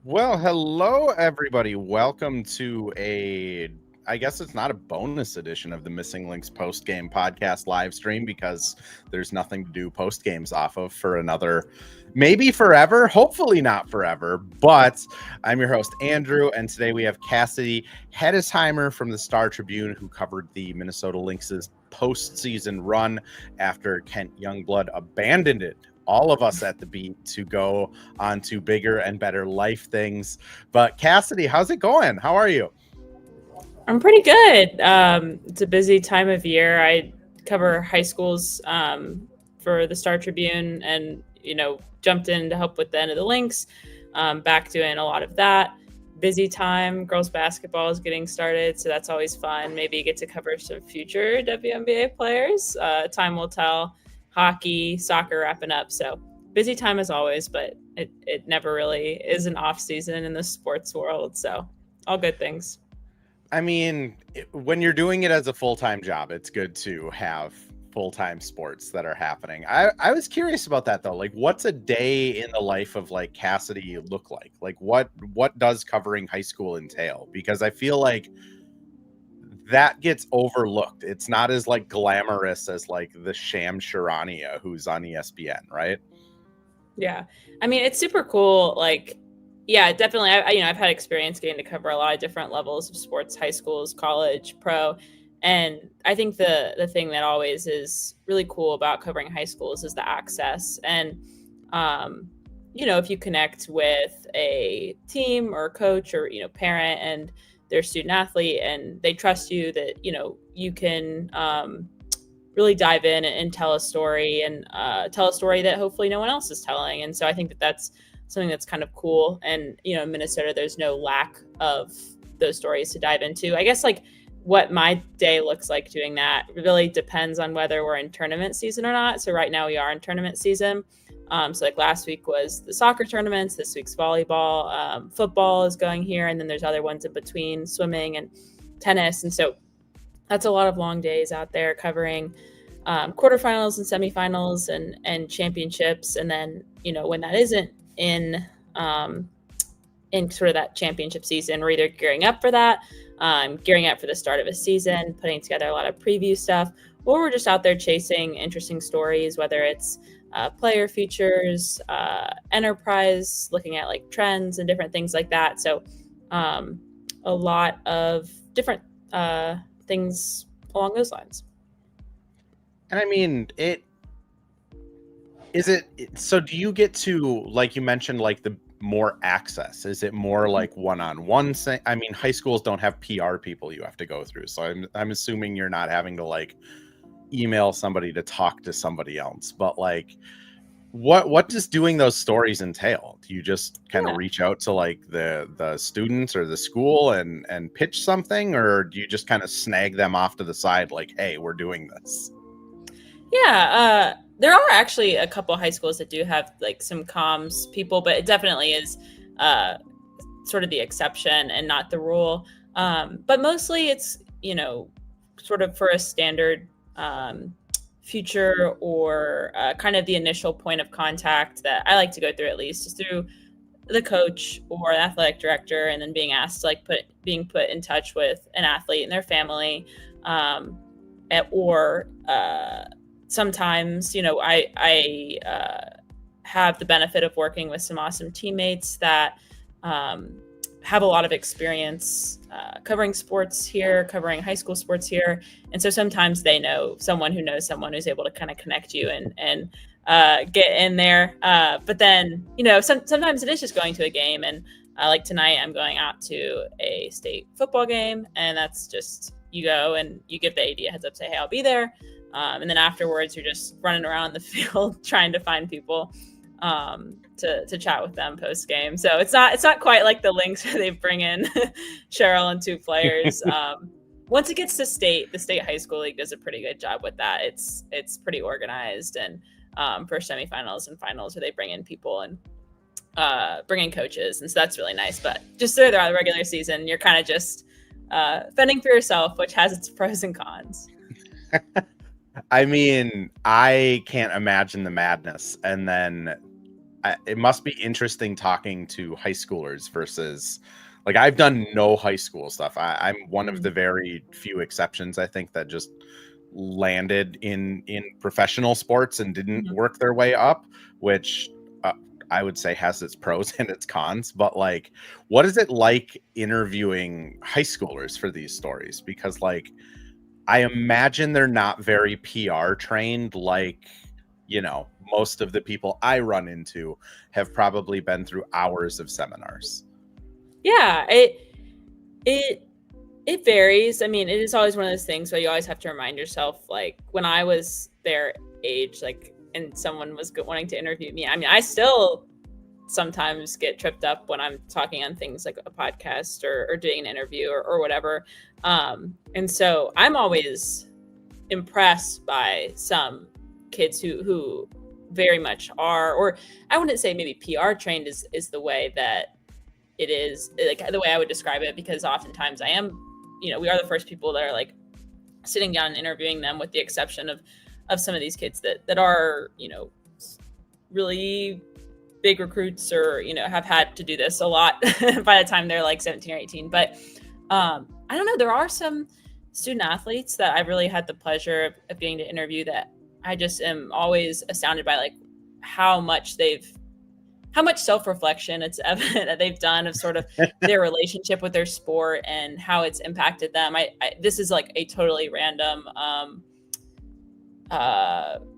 Well, hello everybody. Welcome to I guess it's not a bonus edition of the Missing Links post game podcast live stream because there's nothing to do post games off of for another, maybe forever, hopefully not forever. But I'm your host, Andrew, and today we have Cassidy Hettesheimer from the Star Tribune, who covered the Minnesota Lynx's postseason run after Kent Youngblood abandoned it. All of us at the beat to go on to bigger and better life things. But Cassidy, how's it going? How are you? I'm pretty good. It's a busy time of year. I cover high schools for the Star Tribune and, jumped in to help with the end of the Lynx, back doing a lot of that. Busy time. Girls basketball is getting started, so that's always fun. Maybe get to cover some future WNBA players. Time will tell. Hockey, soccer wrapping up. So busy time as always, but it never really is an off season in the sports world. So all good things. I mean, when you're doing it as a full-time job, it's good to have full-time sports that are happening. I was curious about that though. Like, what's a day in the life of like Cassidy look like? Like what does covering high school entail? Because I feel like that gets overlooked. It's not as like glamorous as like the Sham Sharania who's on ESPN, right? Yeah. I mean, it's super cool. Like, yeah, definitely. I've had experience getting to cover a lot of different levels of sports, high schools, college, pro. And I think the thing that always is really cool about covering high schools is the access. And, if you connect with a team or coach or, parent and their student athlete and they trust you that, you can really dive in and tell a story and tell a story that hopefully no one else is telling. And so I think that that's something that's kind of cool. And, in Minnesota, there's no lack of those stories to dive into. I guess like what my day looks like doing that really depends on whether we're in tournament season or not. So right now we are in tournament season. So like last week was the soccer tournaments, this week's volleyball, football is going here. And then there's other ones in between, swimming and tennis. And so that's a lot of long days out there covering quarterfinals and semifinals and championships. And then, when that isn't in sort of that championship season, we're either gearing up for that, gearing up for the start of a season, putting together a lot of preview stuff, or we're just out there chasing interesting stories, whether it's player features, enterprise, looking at like trends and different things like that. So a lot of different things along those lines. And I mean, so do you get to, like you mentioned, like the more access? Is it more like one-on-one? I mean, high schools don't have PR people you have to go through. So I'm assuming you're not having to like email somebody to talk to somebody else, but like what does doing those stories entail? Do you just kind of reach out to like the students or the school and pitch something, or do you just kind of snag them off to the side like, hey, we're doing this? Yeah, there are actually a couple high schools that do have like some comms people, but it definitely is sort of the exception and not the rule. But mostly it's, sort of for a standard future or kind of the initial point of contact that I like to go through, at least is through the coach or an athletic director, and then being asked to like being put in touch with an athlete and their family, or sometimes, I have the benefit of working with some awesome teammates that have a lot of experience covering sports here, covering high school sports here. And so sometimes they know someone who knows someone who's able to kind of connect you and get in there. But then, sometimes it is just going to a game. And like tonight, I'm going out to a state football game. And that's just, you go and you give the AD a heads up, say, hey, I'll be there. And then afterwards, you're just running around the field trying to find people to chat with them post game. So it's not quite like the Lynx where they bring in Cheryl and two players. Once it gets to state, the state high school league does a pretty good job with that. It's pretty organized, and for semifinals and finals where they bring in people and bring in coaches, and so that's really nice. But just throughout the regular season, you're kind of just fending for yourself, which has its pros and cons. I mean, I can't imagine the madness. And then it must be interesting talking to high schoolers versus like I've done no high school stuff. I'm one of the very few exceptions, I think, that just landed in professional sports and didn't work their way up, which I would say has its pros and its cons. But like, what is it like interviewing high schoolers for these stories? Because like, I imagine they're not very PR trained, like, you know, most of the people I run into have probably been through hours of seminars. Yeah, it varies. I mean, it is always one of those things where you always have to remind yourself, like when I was their age, like, and someone was wanting to interview me. I mean, I still sometimes get tripped up when I'm talking on things like a podcast or doing an interview or whatever. And so I'm always impressed by some kids who very much are, or I wouldn't say maybe PR trained is the way that it is, like the way I would describe it, because oftentimes I am, you know, we are the first people that are like sitting down and interviewing them, with the exception of some of these kids that are, you know, really big recruits, or, you know, have had to do this a lot by the time they're like 17 or 18. But I don't know, there are some student athletes that I've really had the pleasure of getting to interview that I just am always astounded by, like how much self-reflection it's evident that they've done of sort of their relationship with their sport and how it's impacted them. This is like a totally random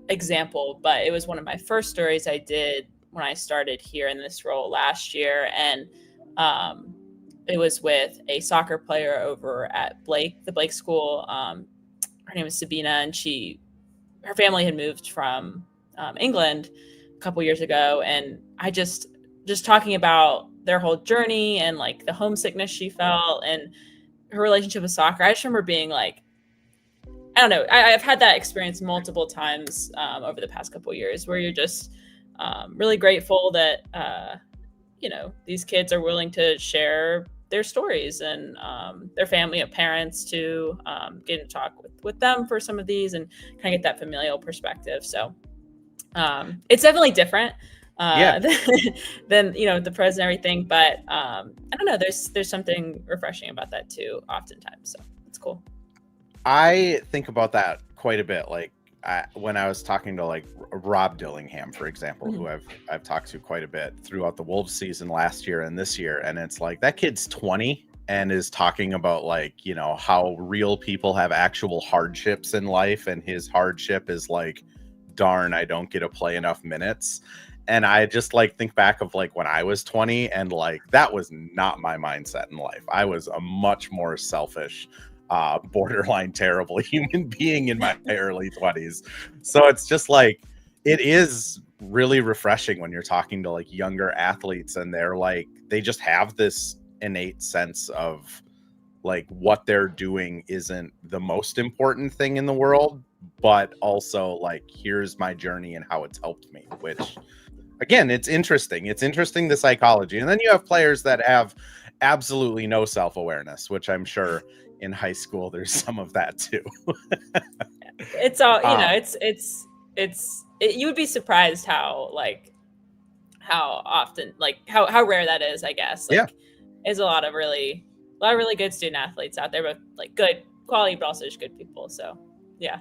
example, but it was one of my first stories I did when I started here in this role last year. And it was with a soccer player over at the Blake school. Her name is Sabina, and her family had moved from England a couple years ago. And I just talking about their whole journey and like the homesickness she felt and her relationship with soccer. I just remember being like, I don't know, I've had that experience multiple times over the past couple of years, where you're just really grateful that, you know, these kids are willing to share their stories, and their family and parents to get to talk with them for some of these and kind of get that familial perspective. So it's definitely different than, you know, the pros and everything. But I don't know, there's something refreshing about that too, oftentimes. So it's cool. I think about that quite a bit. Like when I was talking to like Rob Dillingham, for example, who I've talked to quite a bit throughout the Wolves season last year and this year. And it's like, that kid's 20 and is talking about like, you know, how real people have actual hardships in life. And his hardship is like, darn, I don't get to play enough minutes. And I just like think back of like when I was 20, and like that was not my mindset in life. I was a much more selfish, borderline terrible human being in my early 20s. So it's just like, it is really refreshing when you're talking to like younger athletes, and they're like, they just have this innate sense of like what they're doing isn't the most important thing in the world, but also like, here's my journey and how it's helped me, which again, it's interesting. It's interesting, the psychology. And then you have players that have absolutely no self-awareness, which I'm sure in high school there's some of that too. It's all, you know, you would be surprised how often, like how rare that is, I guess. Like, there's a lot of really good student athletes out there, but like good quality, but also just good people. So yeah.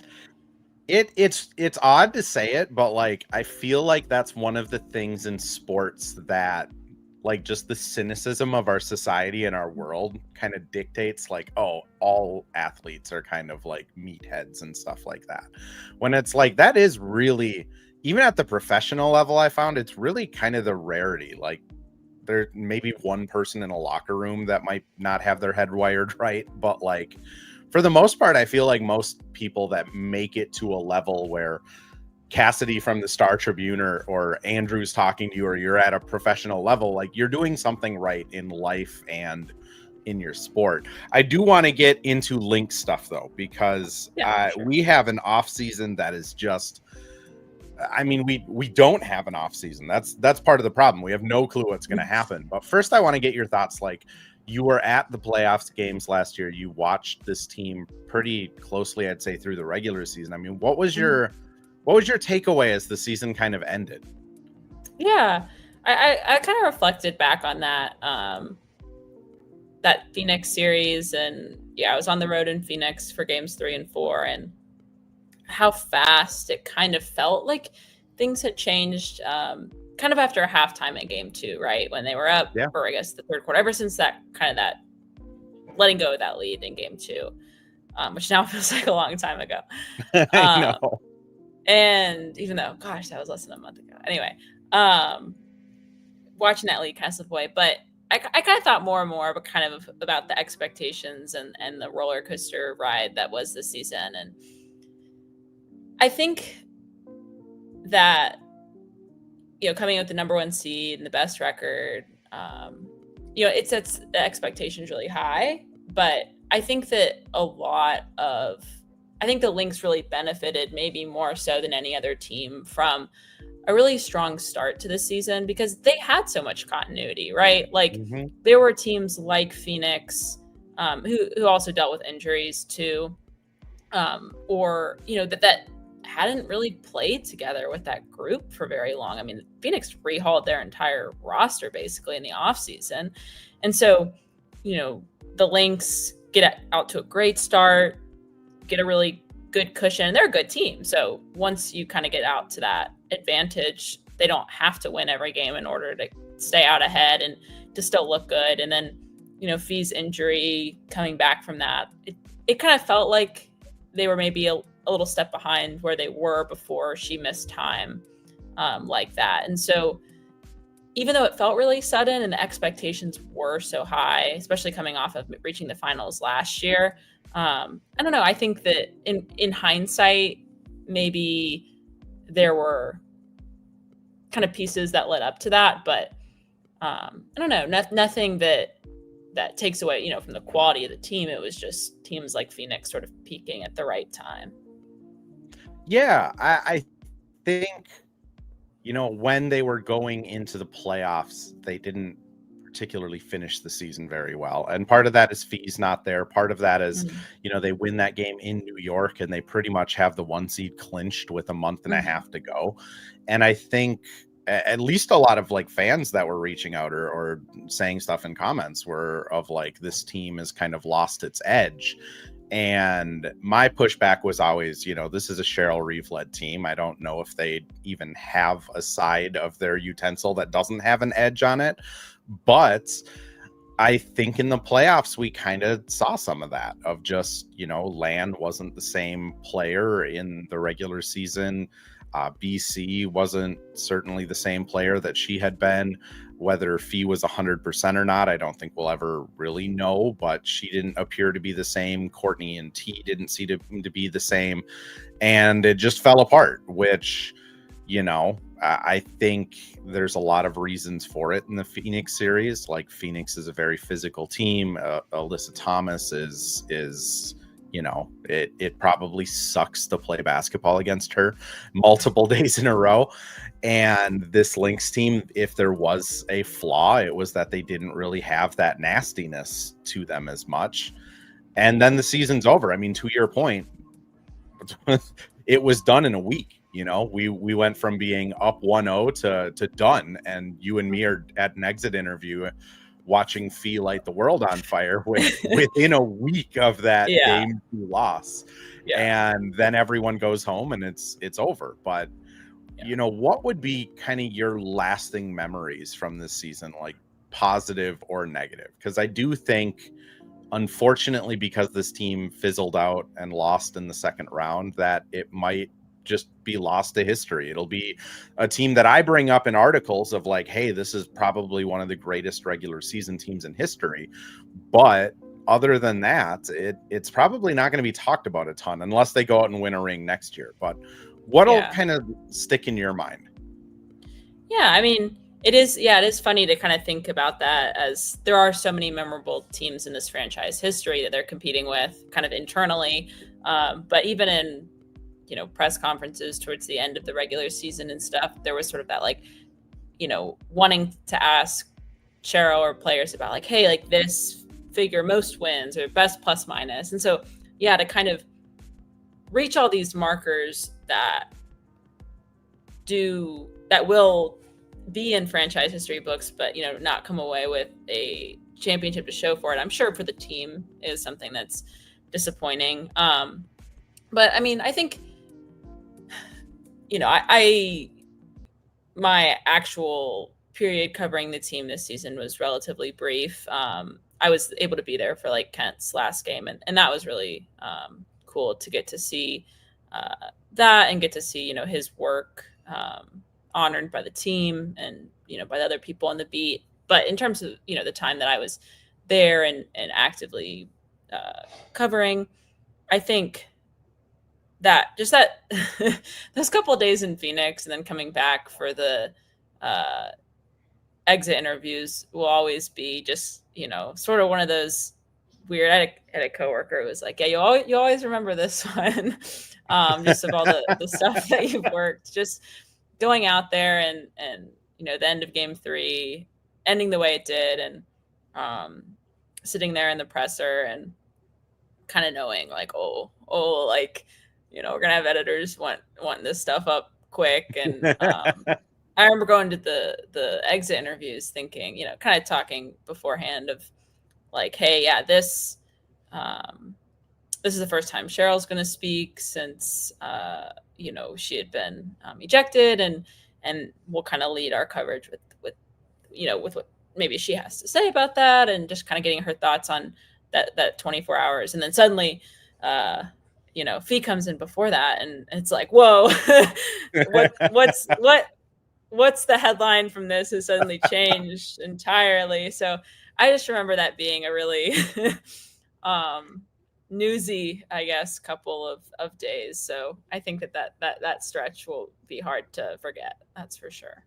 It's odd to say it, but like I feel like that's one of the things in sports that like just the cynicism of our society and our world kind of dictates like, oh, all athletes are kind of like meatheads and stuff like that. When it's like, that is really, even at the professional level, I found it's really kind of the rarity. Like there may be one person in a locker room that might not have their head wired right, but like for the most part, I feel like most people that make it to a level where Cassidy from the Star Tribune or Andrew's talking to you, or you're at a professional level, like you're doing something right in life and in your sport. I do want to get into Lynx stuff though, because sure, we have an off season that is just, I mean, we don't have an off season. That's part of the problem. We have no clue what's going to happen. But first, I want to get your thoughts. Like, you were at the playoffs games last year. You watched this team pretty closely, I'd say, through the regular season. I mean, what was your takeaway as the season kind of ended? Yeah, I kind of reflected back on that that Phoenix series, and I was on the road in Phoenix for games 3 and 4, and how fast it kind of felt like things had changed. Kind of after halftime in game 2, right when they were up, Yeah. or I guess the third quarter. Ever since that letting go of that lead in game 2, which now feels like a long time ago. I know. And even though, gosh, that was less than a month ago. Anyway, watching that lead kind of slip away, but I kind of thought more and more about the expectations and the roller coaster ride that was this season. And I think that, coming out with the number 1 seed and the best record, it sets the expectations really high. But I think that I think the Lynx really benefited, maybe more so than any other team, from a really strong start to the season, because they had so much continuity, right? Like there were teams like Phoenix, who also dealt with injuries too, or that hadn't really played together with that group for very long. I mean, Phoenix rehauled their entire roster basically in the offseason. And so, the Lynx get out to a great start, get a really good cushion. They're a good team. So once you kind of get out to that advantage, they don't have to win every game in order to stay out ahead and to still look good. And then, Fee's injury, coming back from that, it kind of felt like they were maybe a little step behind where they were before she missed time, like that. And so even though it felt really sudden and the expectations were so high, especially coming off of reaching the finals last year, I don't know. I think that in hindsight, maybe there were kind of pieces that led up to that, but I don't know. Nothing that takes away, from the quality of the team. It was just teams like Phoenix sort of peaking at the right time. Yeah, I think, when they were going into the playoffs, they didn't particularly finish the season very well. And part of that is Fee's not there. Part of that is, they win that game in New York and they pretty much have the 1 seed clinched with a month and a half to go. And I think at least a lot of like fans that were reaching out or saying stuff in comments were of like, this team has kind of lost its edge. And my pushback was always, this is a Cheryl Reeve-led team. I don't know if they even have a side of their utensil that doesn't have an edge on it. But I think in the playoffs, we kind of saw some of that, of just, Land wasn't the same player in the regular season. BC wasn't certainly the same player that she had been. Whether Fee was 100% or not, I don't think we'll ever really know, but she didn't appear to be the same. Courtney and T didn't seem to be the same. And it just fell apart, which, I think there's a lot of reasons for it in the Phoenix series. Like, Phoenix is a very physical team. Alyssa Thomas is it probably sucks to play basketball against her multiple days in a row. And this Lynx team, if there was a flaw, it was that they didn't really have that nastiness to them as much. And then the season's over. I mean, to your point, it was done in a week. We went from being up 1-0 to done. And you and me are at an exit interview watching Fee light the world on fire within a week of that game loss. Yeah. And then everyone goes home and it's over. But what would be kind of your lasting memories from this season, like positive or negative? Because I do think, unfortunately, because this team fizzled out and lost in the second round, that it might just be lost to history. It'll be a team that I bring up in articles of like, hey, this is probably one of the greatest regular season teams in history. But other than that, it's probably not going to be talked about a ton unless they go out and win a ring next year. But what'll kind of stick in your mind? Yeah, I mean, it is funny to kind of think about that, as there are so many memorable teams in this franchise history that they're competing with kind of internally. But even in, press conferences towards the end of the regular season and stuff, there was sort of that, like, wanting to ask Cheryl or players about like, hey, like this figure most wins or best plus minus. And so, to kind of reach all these markers that will be in franchise history books, but not come away with a championship to show for it. I'm sure for the team is something that's disappointing. But I mean, I think I my actual period covering the team this season was relatively brief. I was able to be there for like Kent's last game, and that was really cool to get to see that and get to see his work honored by the team and by the other people on the beat. But in terms of the time that I was there and actively covering, I think that just that those couple of days in Phoenix and then coming back for the exit interviews will always be just sort of one of those weird. I had a coworker who was like, yeah, you always remember this one. Just of all the stuff that you've worked, just going out there and the end of game 3 ending the way it did, and sitting there in the presser and kind of knowing like, like we're gonna have editors wanting this stuff up quick. And I remember going to the exit interviews thinking, kind of talking beforehand of like, hey, yeah, this is the first time Cheryl's going to speak since she had been ejected, and we'll kind of lead our coverage with what maybe she has to say about that, and just kind of getting her thoughts on that 24 hours. And then suddenly Fee comes in before that, and it's like, whoa, what's the headline from this has suddenly changed entirely. So I just remember that being a really newsy, I guess, couple of days. So I think that stretch will be hard to forget. That's for sure.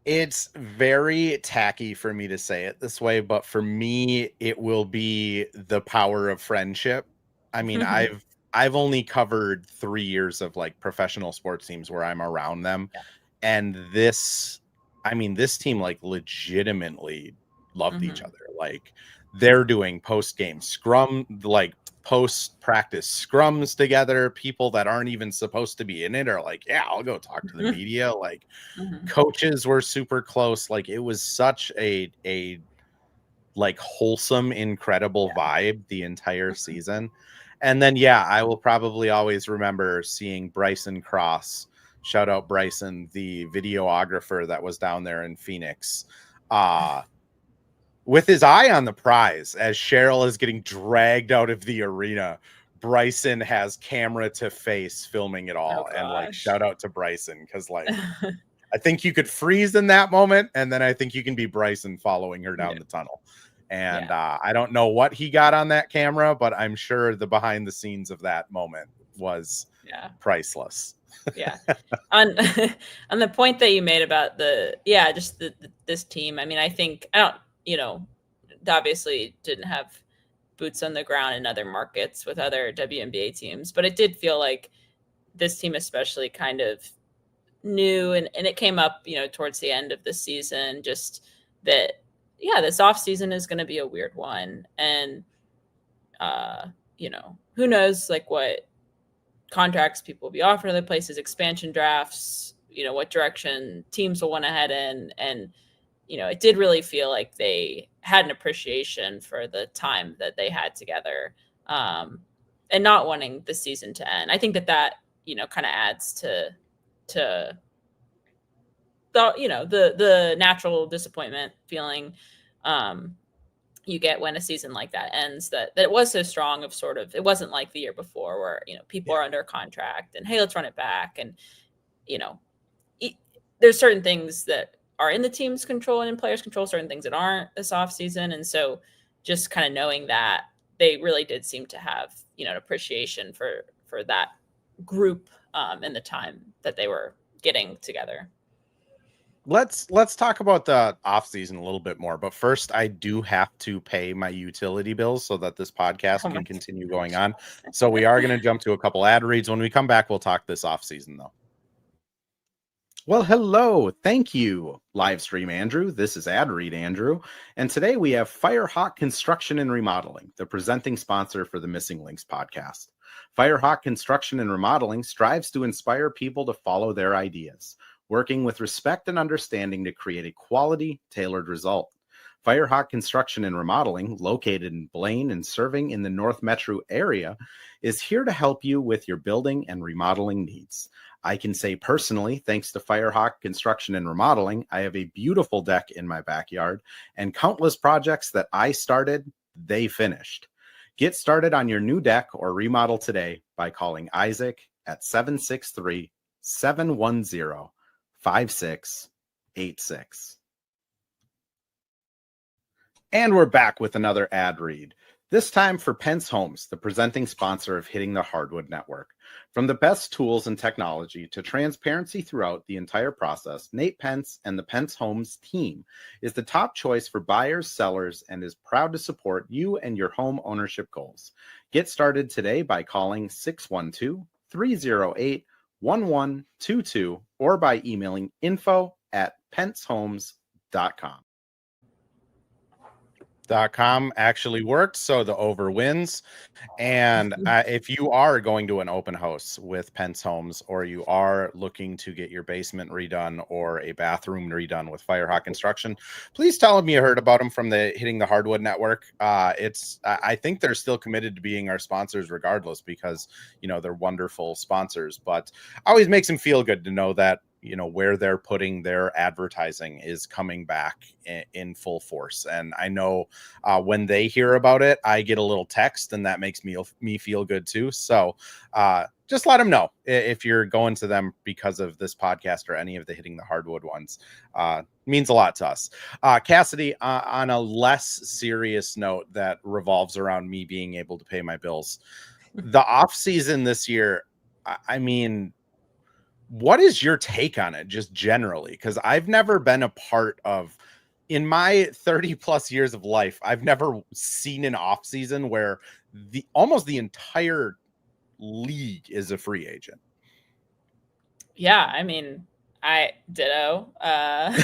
It's very tacky for me to say it this way, but for me, it will be the power of friendship. I mean, I've only covered 3 years of like professional sports teams where I'm around them. Yeah. And this team like legitimately loved each other. Like they're doing post-game scrum, like post-practice scrums together. People that aren't even supposed to be in it are like, yeah, I'll go talk to the media. Like coaches were super close. Like it was such a like wholesome, incredible vibe the entire season. And then, yeah, I will probably always remember seeing Bryson Cross, shout out Bryson, the videographer that was down there in Phoenix, with his eye on the prize as Cheryl is getting dragged out of the arena. Bryson has camera to face filming it all. And like, shout out to Bryson, because like, I think you could freeze in that moment. And then I think you can be Bryson following her down the tunnel. And I don't know what he got on that camera, but I'm sure the behind the scenes of that moment was priceless. Yeah. On the point that you made about this team. I mean, I think obviously didn't have boots on the ground in other markets with other WNBA teams, but it did feel like this team especially kind of knew, and it came up, towards the end of the season, just that, this off season is going to be a weird one. And, who knows, like what contracts people will be offered other places, expansion drafts, what direction teams will want to head in. And, it did really feel like they had an appreciation for the time that they had together, and not wanting the season to end. I think that kind of adds to the natural disappointment feeling you get when a season like that ends, that it was so strong of sort of, it wasn't like the year before where, people are under contract and, hey, let's run it back. And, there's certain things that are in the team's control and in players' control, certain things that aren't this off season. And so just kind of knowing that they really did seem to have, an appreciation for that group and the time that they were getting together. Let's talk about the off season a little bit more, but first I do have to pay my utility bills so that this podcast can continue going on. So we are going to jump to a couple ad reads. When we come back, we'll talk this off season though. Well, hello. Thank you, Livestream Andrew. This is Ad Read Andrew. And today we have Firehawk Construction and Remodeling, the presenting sponsor for the Missing Links podcast. Firehawk Construction and Remodeling strives to inspire people to follow their ideas. working with respect and understanding to create a quality, tailored result. Firehawk Construction and Remodeling, located in Blaine and serving in the North Metro area, is here to help you with your building and remodeling needs. I can say personally, thanks to Firehawk Construction and Remodeling, I have a beautiful deck in my backyard, and countless projects that I started, they finished. Get started on your new deck or remodel today by calling Isaac at 763-710-5686. And we're back with another ad read, this time for Pence Homes, the presenting sponsor of Hitting the Hardwood Network. From the best tools and technology to transparency throughout the entire process, Nate Pence and the Pence Homes team is the top choice for buyers, sellers, and is proud to support you and your home ownership goals. Get started today by calling 612-308-1122 or by emailing info@pencehomes.com. .com actually worked, so the over wins. And if you are going to an open house with Pence Homes, or you are looking to get your basement redone or a bathroom redone with Firehawk Construction, please tell them you heard about them from the Hitting the Hardwood Network. I think they're still committed to being our sponsors regardless, because they're wonderful sponsors. But always makes them feel good to know that where they're putting their advertising is coming back in full force. And I know when they hear about it, I get a little text, and that makes me feel good too. So just let them know if you're going to them because of this podcast or any of the Hitting the Hardwood ones. Means a lot to us. Cassidy, on a less serious note that revolves around me being able to pay my bills, the off season this year, I mean, what is your take on it just generally? Because I've never been a part of, in my 30 plus years of life, I've never seen an off season where almost the entire league is a free agent. Yeah, I mean, I ditto. My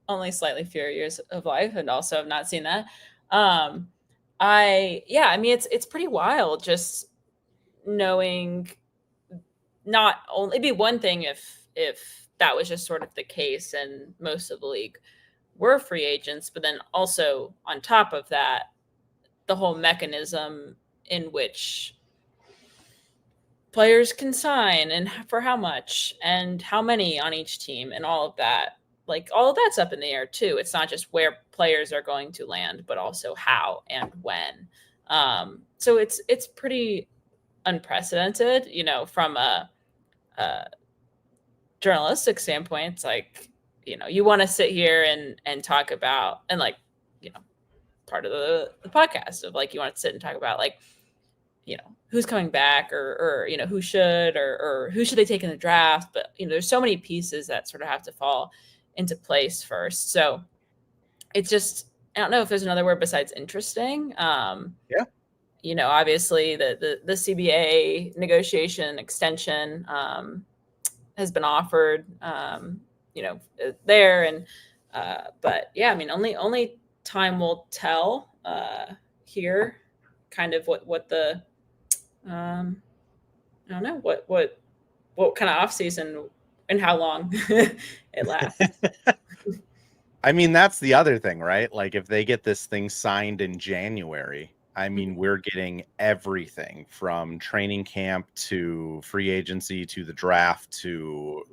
only slightly fewer years of life, and also have not seen that. I mean, it's pretty wild just knowing. Not only, it'd be one thing if that was just sort of the case and most of the league were free agents, but then also on top of that, the whole mechanism in which players can sign and for how much and how many on each team and all of that, like all of that's up in the air too. It's not just where players are going to land, but also how and when. So it's pretty unprecedented, from a journalistic standpoint. It's like, you want to sit here and talk about, and like, part of the podcast of like, you want to sit and talk about like, who's coming back or who should or who should they take in the draft. But, there's so many pieces that sort of have to fall into place first. So it's just, I don't know if there's another word besides interesting. Yeah. Obviously the CBA negotiation extension has been offered, there. And, but yeah, I mean, only time will tell here kind of what the, I don't know, what kind of off season and how long it lasts. I mean, that's the other thing, right? Like if they get this thing signed in January, I mean, we're getting everything from training camp to free agency to the draft to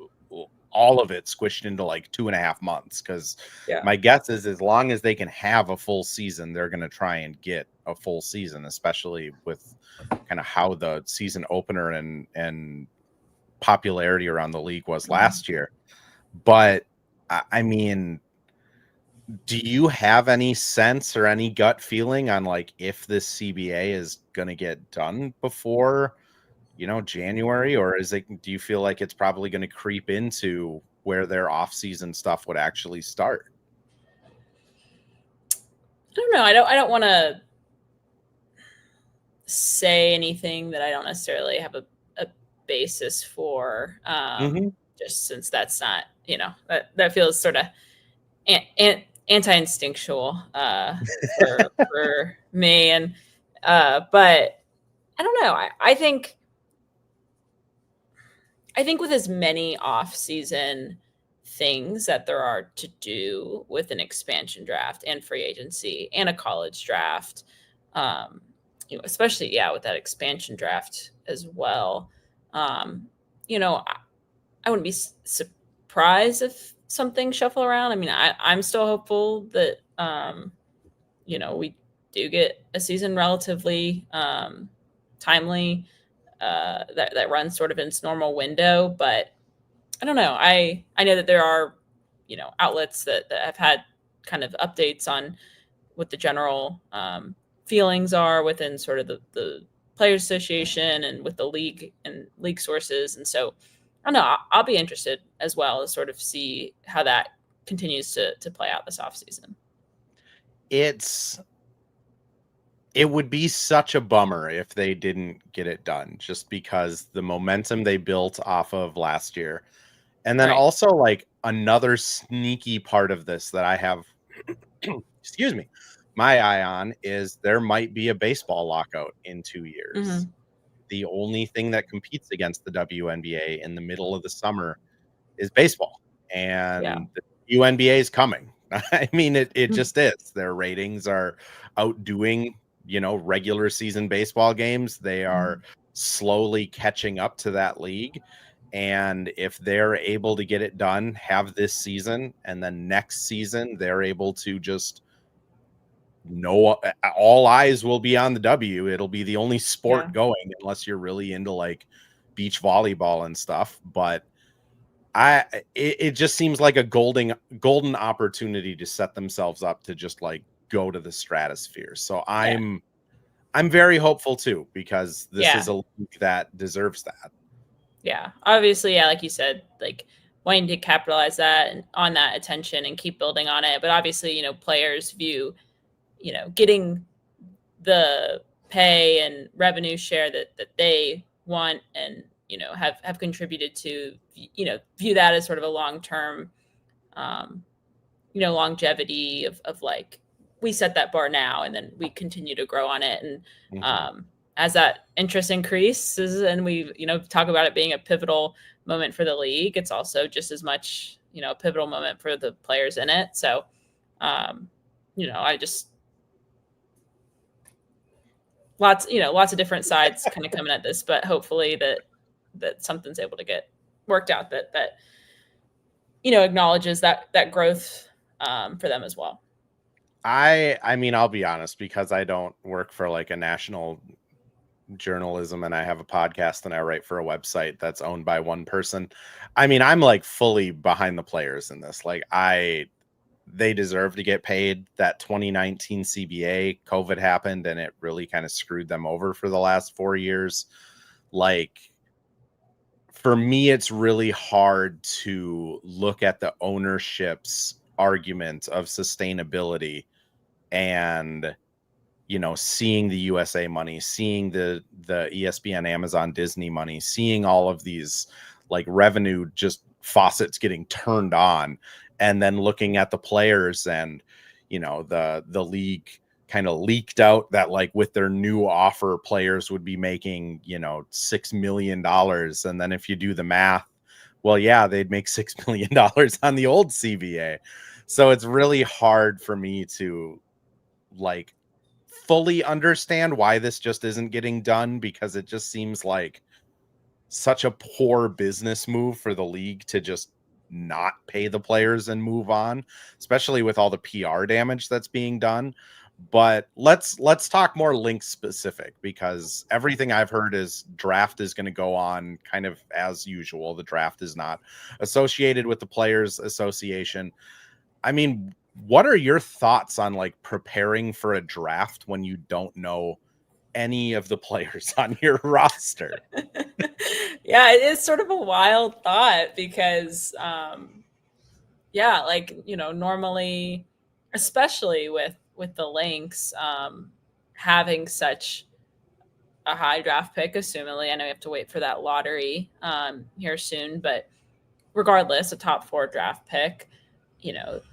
all of it squished into like 2.5 months. Because my guess is as long as they can have a full season, they're going to try and get a full season, especially with kind of how the season opener and popularity around the league was last year. But I mean, do you have any sense or any gut feeling on like if this CBA is going to get done before, January, or do you feel like it's probably going to creep into where their off-season stuff would actually start? I don't know. I don't want to say anything that I don't necessarily have a basis for, just since that's not, that feels sort of anti-instinctual for me. And but I don't know. I think I think with as many off-season things that there are to do with an expansion draft and free agency and a college draft, um, especially with that expansion draft as well. Um, I wouldn't be surprised if something shuffle around. I mean, I'm still hopeful that we do get a season relatively timely that runs sort of in its normal window. But I don't know. I know that there are outlets that have had kind of updates on what the general feelings are within sort of the Players Association and with the league and league sources. And so I don't know. I'll be interested as well to sort of see how that continues to play out this offseason. It would be such a bummer if they didn't get it done, just because the momentum they built off of last year. And then also, like, another sneaky part of this that I have, excuse me, my eye on is there might be a baseball lockout in 2 years. Mm-hmm. The only thing that competes against the WNBA in the middle of the summer is baseball. And the WNBA is coming. I mean, it just is. Their ratings are outdoing, regular season baseball games. They are slowly catching up to that league. And if they're able to get it done, have this season, and then next season, they're able to just all eyes will be on the W. It'll be the only sport going, unless you're really into like beach volleyball and stuff. But it just seems like a golden opportunity to set themselves up to just like go to the stratosphere. So I'm very hopeful too, because this is a league that deserves that. Yeah, obviously, like you said, like wanting to capitalize on that attention and keep building on it. But obviously, players view, getting the pay and revenue share that they want and, have contributed to, view that as sort of a long-term, longevity of like, we set that bar now and then we continue to grow on it. And as that interest increases and we, talk about it being a pivotal moment for the league, it's also just as much, a pivotal moment for the players in it. So, I just, lots of different sides kind of coming at this, but hopefully that something's able to get worked out that acknowledges that growth for them as well. I mean, I'll be honest, because I don't work for like a national journalism and I have a podcast and I write for a website that's owned by one person. I mean, I'm like fully behind the players in this. Like they deserve to get paid. That 2019 CBA, COVID happened and it really kind of screwed them over for the last 4 years. Like, for me, it's really hard to look at the ownership's argument of sustainability and, seeing the USA money, seeing the ESPN, Amazon, Disney money, seeing all of these like revenue just faucets getting turned on, and then looking at the players and, the league kind of leaked out that like with their new offer, players would be making, $6 million. And then if you do the math, well, yeah, they'd make $6 million on the old CBA. So it's really hard for me to like fully understand why this just isn't getting done, because it just seems like such a poor business move for the league to just not pay the players and move on, especially with all the PR damage that's being done. But let's talk more Lynx specific, because everything I've heard is draft is going to go on kind of as usual. The draft is not associated with the Players Association. I mean, what are your thoughts on like preparing for a draft when you don't know any of the players on your roster? Yeah, it is sort of a wild thought because, normally, especially with the Lynx, having such a high draft pick, assumingly, I know you have to wait for that lottery here soon, but regardless, a top 4 draft pick,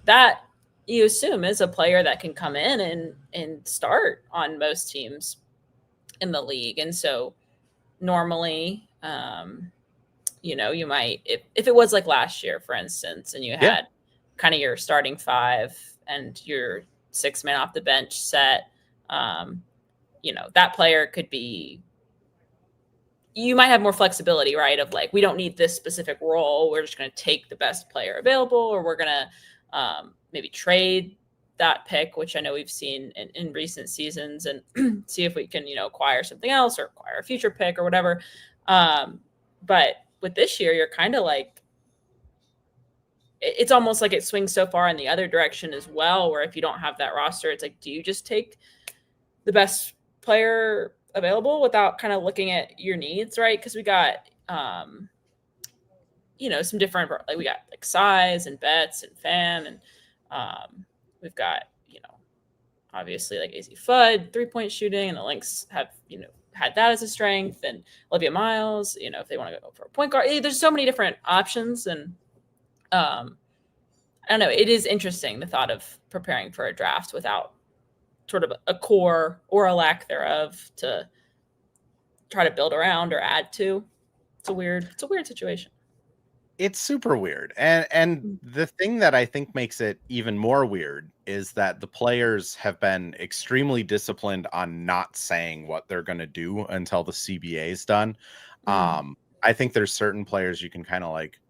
that you assume is a player that can come in and start on most teams in the league. And so normally, you might, if it was like last year, for instance, and you had kind of your starting five and your 6 man off the bench set, that player could be, you might have more flexibility, right? Of like, we don't need this specific role. We're just going to take the best player available, or we're going to maybe trade that pick, which I know we've seen in recent seasons, and see if we can, acquire something else or acquire a future pick or whatever. But with this year, you're kind of like, it's almost like it swings so far in the other direction as well, where if you don't have that roster, it's like, do you just take the best player available without kind of looking at your needs, right? Because we got, some different, like we got like size and bets and fam, and we've got, obviously like AZ Fudd 3-point shooting, and the Lynx have, had that as a strength, and Olivia Miles, if they want to go for a point guard, there's so many different options. And I don't know, it is interesting, the thought of preparing for a draft without sort of a core or a lack thereof to try to build around or add to. It's a weird situation. It's super weird. And the thing that I think makes it even more weird is that the players have been extremely disciplined on not saying what they're going to do until the CBA is done. I think there's certain players you can kind of like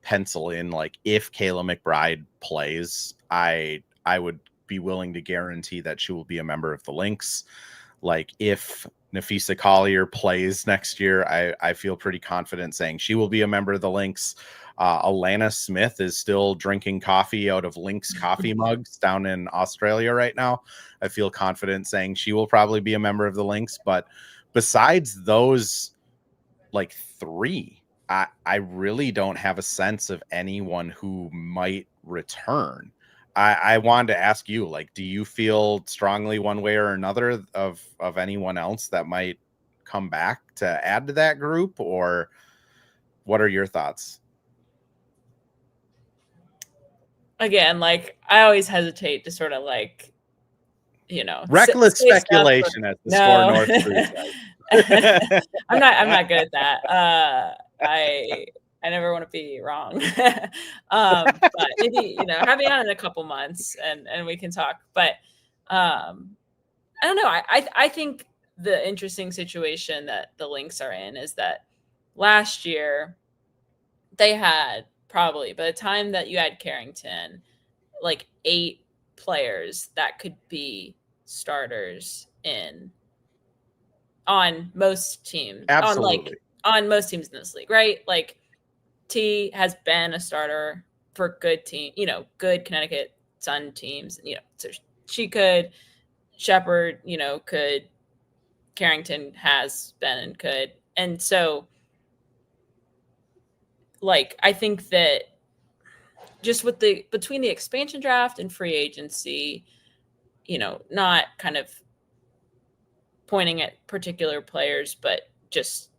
pencil in, like if Kayla McBride plays, I would be willing to guarantee that she will be a member of the Lynx. Like if Nafisa Collier plays next year, I feel pretty confident saying she will be a member of the Lynx. Alana Smith is still drinking coffee out of Lynx coffee mugs down in Australia right now. I feel confident saying she will probably be a member of the Lynx. But besides those like three, I really don't have a sense of anyone who might return. I wanted to ask you, like, do you feel strongly one way or another of anyone else that might come back to add to that group, or what are your thoughts? Again, like, I always hesitate to sort of like, reckless speculation as the Score North crew says. I'm not good at that. I never want to be wrong. But maybe, have me on in a couple months and we can talk. But I don't know. I think the interesting situation that the Lynx are in is that last year they had probably, by the time that you had Carrington, like 8 players that could be starters on most teams. Absolutely. On most teams in this league, right? Like T has been a starter for good team, good Connecticut Sun teams. So she could, Shepherd, could, Carrington has been and could. And so, like, I think that just with between the expansion draft and free agency, not kind of pointing at particular players, but just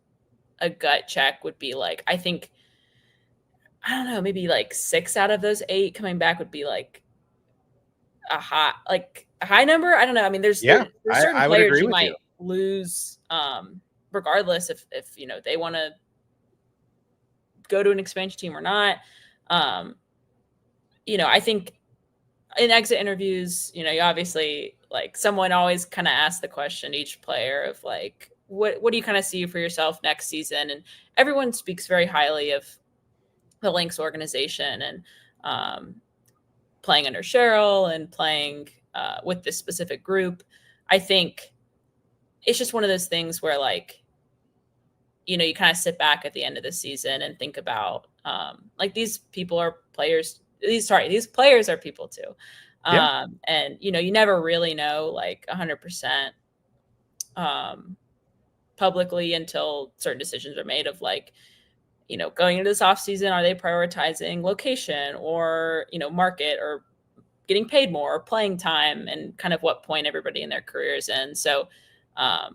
a gut check would be like, I think, I don't know, maybe like 6 out of those 8 coming back would be like a high number. I don't know. I mean, there's certain players you might lose, regardless if they want to go to an expansion team or not. I think in exit interviews, you obviously, like, someone always kind of asks the question to each player of like, what do you kind of see for yourself next season? And everyone speaks very highly of the Lynx organization and playing under Cheryl and playing with this specific group. I think it's just one of those things where, like, you kind of sit back at the end of the season and think about like, these people are players. These players are people too. And you never really know like 100% publicly until certain decisions are made of like, going into this off season, are they prioritizing location or, market or getting paid more or playing time, and kind of what point everybody in their career is in. So, I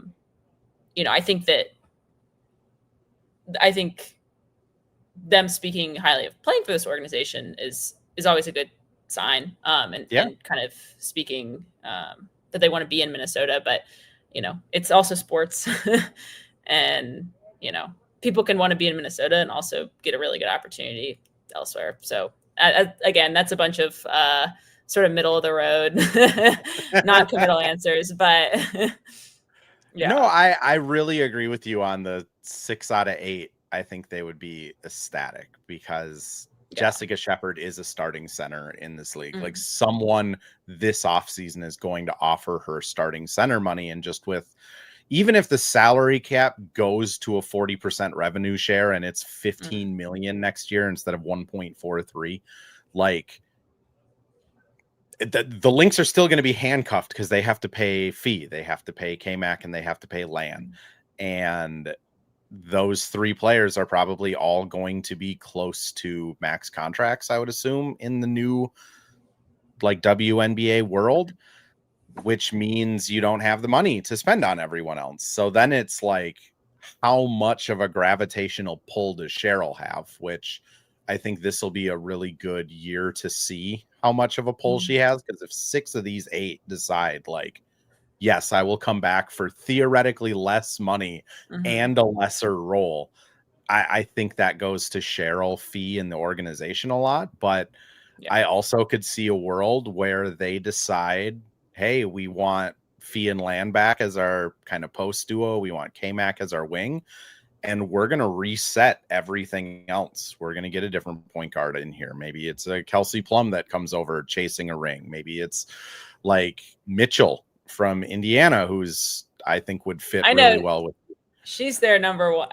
think them speaking highly of playing for this organization is always a good sign. And kind of speaking that they want to be in Minnesota, but it's also sports. And people can want to be in Minnesota and also get a really good opportunity elsewhere. So again, that's a bunch of sort of middle of the road, non-committal answers, but yeah. No, I really agree with you on the 6 out of 8. I think they would be ecstatic because Jessica Shepard is a starting center in this league. Like someone this offseason is going to offer her starting center money. And just with, even if the salary cap goes to a 40% revenue share and it's 15 million next year instead of 1.43, like the Lynx are still going to be handcuffed because they have to pay fee, they have to pay KMAC, and they have to pay LAN. And those 3 players are probably all going to be close to max contracts, I would assume, in the new like WNBA world, which means you don't have the money to spend on everyone else. So then it's like, how much of a gravitational pull does Cheryl have? Which I think this will be a really good year to see how much of a pull she has. Because if 6 of these 8 decide like, yes, I will come back for theoretically less money and a lesser role, I think that goes to Cheryl, Fee, and the organization a lot. But I also could see a world where they decide, hey, we want Fee and Land back as our kind of post duo. We want KMAC as our wing. And we're going to reset everything else. We're going to get a different point guard in here. Maybe it's a Kelsey Plum that comes over chasing a ring. Maybe it's like Mitchell from Indiana, who's I think would fit really well with. She's their number one.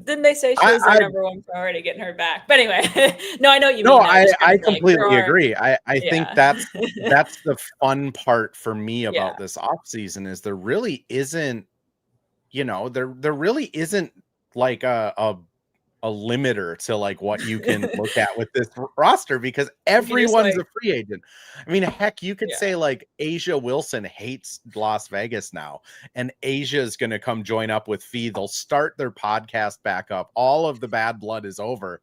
Didn't they say she was their number one priority, getting her back? But anyway, no, I know what you mean. No, I completely agree. I think that's the fun part for me about this offseason is there really isn't, there really isn't like a limiter to like what you can look at with this roster because everyone's a free agent. I mean, heck, you could say like Asia Wilson hates Las Vegas now, and Asia is going to come join up with Fee. They'll start their podcast back up. All of the bad blood is over.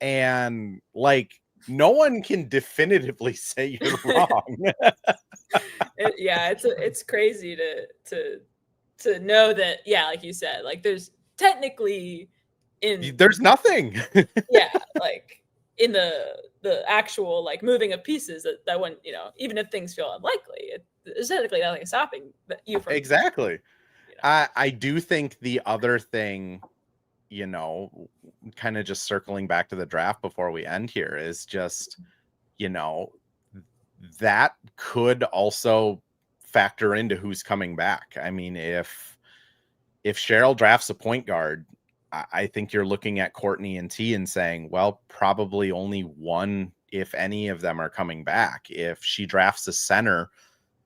And like, no one can definitively say you're wrong. It's crazy to know that. Yeah. Like you said, like there's technically there's nothing. Like in the actual like moving of pieces that when even if things feel unlikely, there's technically nothing stopping you from exactly. I do think the other thing, kind of just circling back to the draft before we end here is just, that could also factor into who's coming back. I mean, if Cheryl drafts a point guard, I think you're looking at Courtney and T and saying, well, probably only one, if any of them are coming back. If she drafts a center,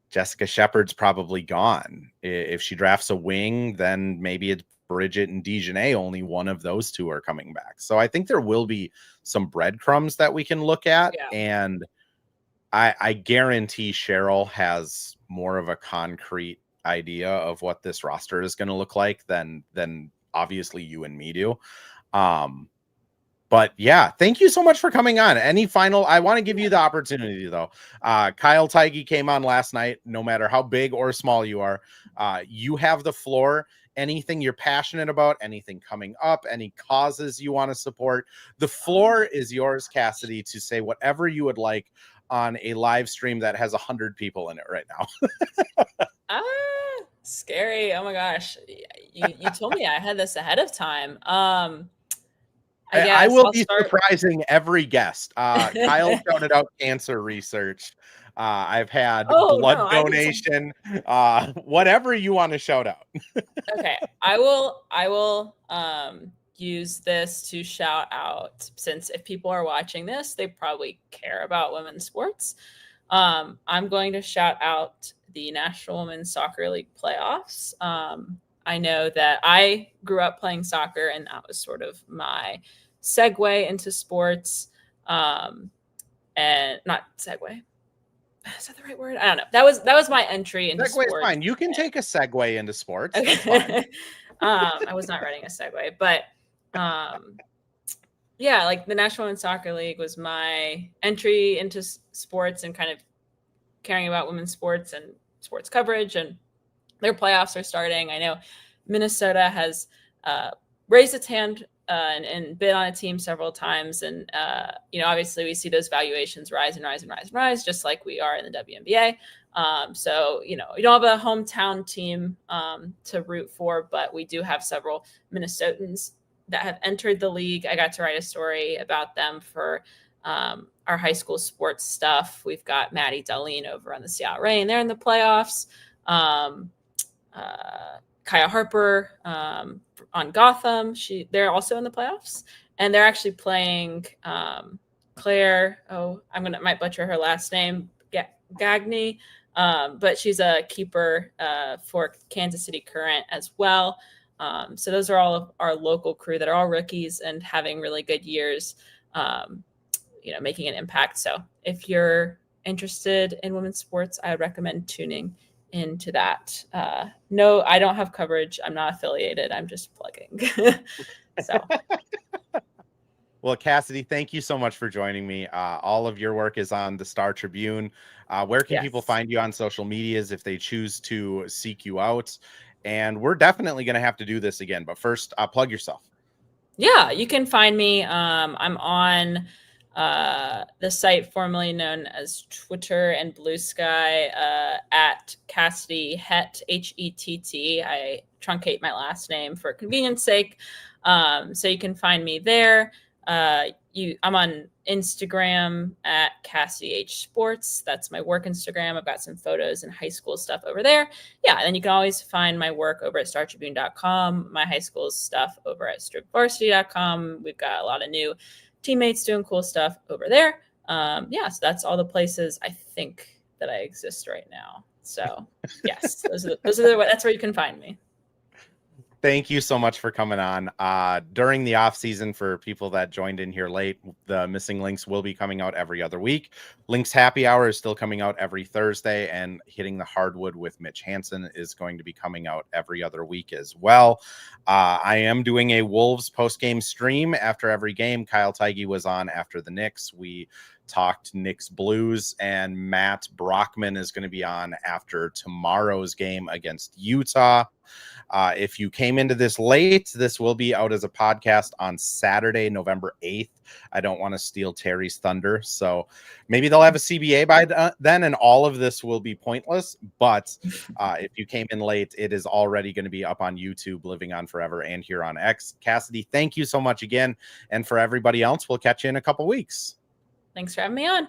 Jessica Shepard's probably gone. If she drafts a wing, then maybe it's Bridget and Dejanay. Only one of those 2 are coming back. So I think there will be some breadcrumbs that we can look at. And I guarantee Cheryl has more of a concrete idea of what this roster is going to look like than obviously you and me do. But yeah, thank you so much for coming on. Any final, I want to give you the opportunity though. Kyle Tighe came on last night. No matter how big or small you are, you have the floor. Anything you're passionate about, anything coming up, any causes you want to support, the floor is yours, Cassidy, to say whatever you would like on a live stream that has 100 people in it right now. Scary. Oh my gosh. You told me I had this ahead of time. I will be surprising every guest. Kyle shouted out cancer research. I've had blood donation, whatever you want to shout out. Okay. I will use this to shout out, since if people are watching this, they probably care about women's sports. I'm going to shout out the National Women's Soccer League playoffs. I know that I grew up playing soccer, and that was sort of my segue into sports. And not segue. Is that the right word? I don't know. That was my entry into sports. Segue is fine. You can take a segue into sports. Okay. That's fine. I was not writing a segue, but like the National Women's Soccer League was my entry into sports and kind of caring about women's sports and sports coverage, and their playoffs are starting. I know Minnesota has raised its hand and bid on a team several times. And, obviously we see those valuations rise and rise and rise and rise, just like we are in the WNBA. So, you don't have a hometown team to root for, but we do have several Minnesotans that have entered the league. I got to write a story about them for our high school sports stuff. We've got Maddie Darlene over on the Seattle Reign. They're in the playoffs. Kaya Harper on Gotham. They're also in the playoffs, and they're actually playing Claire. Oh, might butcher her last name, Gagny, but she's a keeper for Kansas City Current as well. So those are all of our local crew that are all rookies and having really good years, making an impact. So if you're interested in women's sports, I would recommend tuning into that. No, I don't have coverage. I'm not affiliated. I'm just plugging. So. Well, Cassidy, thank you so much for joining me. All of your work is on the Star Tribune. Where can people find you on social medias if they choose to seek you out? And we're definitely going to have to do this again. But first, plug yourself. Yeah, you can find me. I'm on the site formerly known as Twitter and Blue Sky at Cassidy Hett, Hett. I truncate my last name for convenience sake. So you can find me there. I'm on Instagram at Cassidy H Sports. That's my work Instagram. I've got some photos and high school stuff over there. Yeah, and then you can always find my work over at StarTribune.com, my high school stuff over at StripVarsity.com. We've got a lot of new teammates doing cool stuff over there. So that's all the places I think that I exist right now. So yes, that's where you can find me. Thank you so much for coming on. During the off season, for people that joined in here late, the Missing Lynx will be coming out every other week. Lynx Happy Hour is still coming out every Thursday, and Hitting the Hardwood with Mitch Hansen is going to be coming out every other week as well. I am doing a Wolves post-game stream after every game. Kyle Teige was on after the Knicks. We talked Knicks Blues, and Matt Brockman is going to be on after tomorrow's game against Utah. If you came into this late, this will be out as a podcast on Saturday, November 8th. I don't want to steal Terry's thunder, so maybe they'll have a CBA by then, and all of this will be pointless. But if you came in late, it is already going to be up on YouTube, Living On Forever, and here on X. Cassidy, thank you so much again. And for everybody else, we'll catch you in a couple weeks. Thanks for having me on.